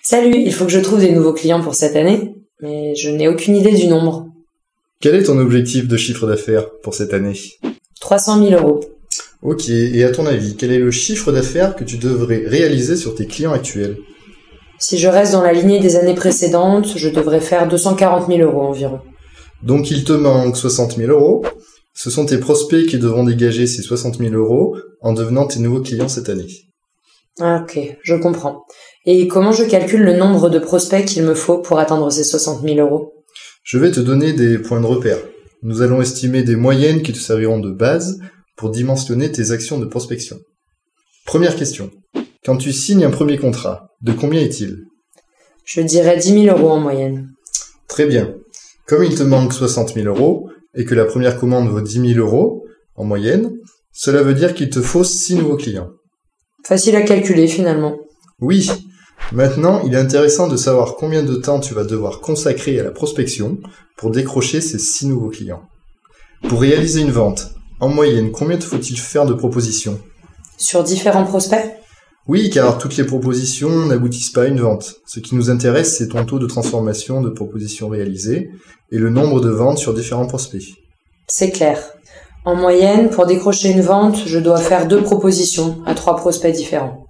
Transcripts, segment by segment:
Salut, il faut que je trouve des nouveaux clients pour cette année, mais je n'ai aucune idée du nombre. Quel est ton objectif de chiffre d'affaires pour cette année? 300 000 euros. Ok, et à ton avis, quel est le chiffre d'affaires que tu devrais réaliser sur tes clients actuels? Si je reste dans la lignée des années précédentes, je devrais faire 240 000 euros environ. Donc il te manque 60 000 euros. Ce sont tes prospects qui devront dégager ces 60 000 euros en devenant tes nouveaux clients cette année. Ah, ok, je comprends. Et comment je calcule le nombre de prospects qu'il me faut pour atteindre ces 60 000 euros? Je vais te donner des points de repère. Nous allons estimer des moyennes qui te serviront de base pour dimensionner tes actions de prospection. Première question. Quand tu signes un premier contrat, de combien est-il? Je dirais 10 000 euros en moyenne. Très bien. Comme il te manque 60 000 euros et que la première commande vaut 10 000 euros en moyenne, cela veut dire qu'il te faut 6 nouveaux clients. Facile à calculer finalement. Oui. Maintenant, il est intéressant de savoir combien de temps tu vas devoir consacrer à la prospection pour décrocher ces 6 nouveaux clients. Pour réaliser une vente, en moyenne, combien te faut-il faire de propositions? Sur différents prospects? Oui, car toutes les propositions n'aboutissent pas à une vente. Ce qui nous intéresse, c'est ton taux de transformation de propositions réalisées et le nombre de ventes sur différents prospects. C'est clair. En moyenne, pour décrocher une vente, je dois faire 2 propositions à 3 prospects différents.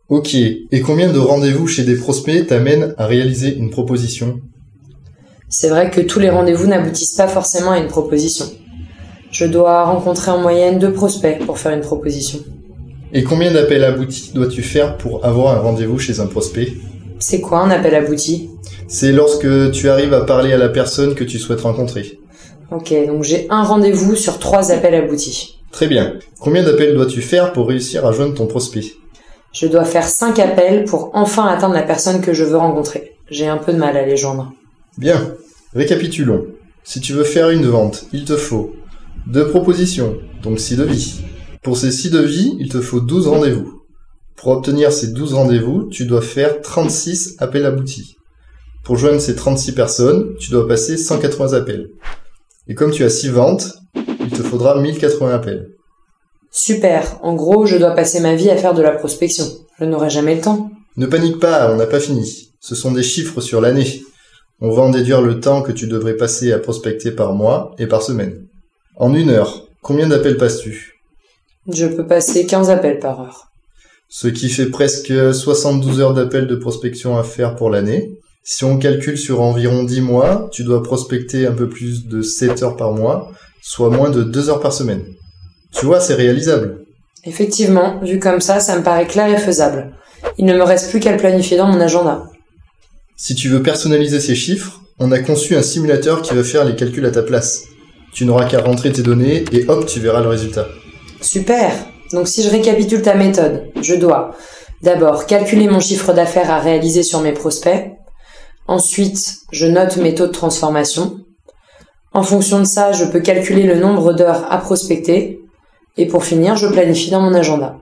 Ok, et combien de rendez-vous chez des prospects t'amènent à réaliser une proposition? C'est vrai que tous les rendez-vous n'aboutissent pas forcément à une proposition. Je dois rencontrer en moyenne 2 prospects pour faire une proposition. Et combien d'appels aboutis dois-tu faire pour avoir un rendez-vous chez un prospect? C'est quoi un appel abouti? C'est lorsque tu arrives à parler à la personne que tu souhaites rencontrer. Ok, donc j'ai un rendez-vous sur 3 appels aboutis. Très bien. Combien d'appels dois-tu faire pour réussir à joindre ton prospect? Je dois faire 5 appels pour enfin atteindre la personne que je veux rencontrer. J'ai un peu de mal à les joindre. Bien. Récapitulons. Si tu veux faire une vente, il te faut 2 propositions, donc 6 devis. Pour ces 6 devis, il te faut 12 rendez-vous. Pour obtenir ces 12 rendez-vous, tu dois faire 36 appels aboutis. Pour joindre ces 36 personnes, tu dois passer 180 appels. Et comme tu as 6 ventes, il te faudra 1080 appels. Super, en gros, je dois passer ma vie à faire de la prospection. Je n'aurai jamais le temps. Ne panique pas, on n'a pas fini. Ce sont des chiffres sur l'année. On va en déduire le temps que tu devrais passer à prospecter par mois et par semaine. En 1 heure, combien d'appels passes-tu? Je peux passer 15 appels par heure. Ce qui fait presque 72 heures d'appels de prospection à faire pour l'année. Si on calcule sur environ 10 mois, tu dois prospecter un peu plus de 7 heures par mois, soit moins de 2 heures par semaine. Tu vois, c'est réalisable. Effectivement, vu comme ça me paraît clair et faisable. Il ne me reste plus qu'à le planifier dans mon agenda. Si tu veux personnaliser ces chiffres, on a conçu un simulateur qui va faire les calculs à ta place. Tu n'auras qu'à rentrer tes données et hop, tu verras le résultat. Super! Donc si je récapitule ta méthode, je dois d'abord calculer mon chiffre d'affaires à réaliser sur mes prospects. Ensuite, je note mes taux de transformation. En fonction de ça, je peux calculer le nombre d'heures à prospecter. Et pour finir, je planifie dans mon agenda.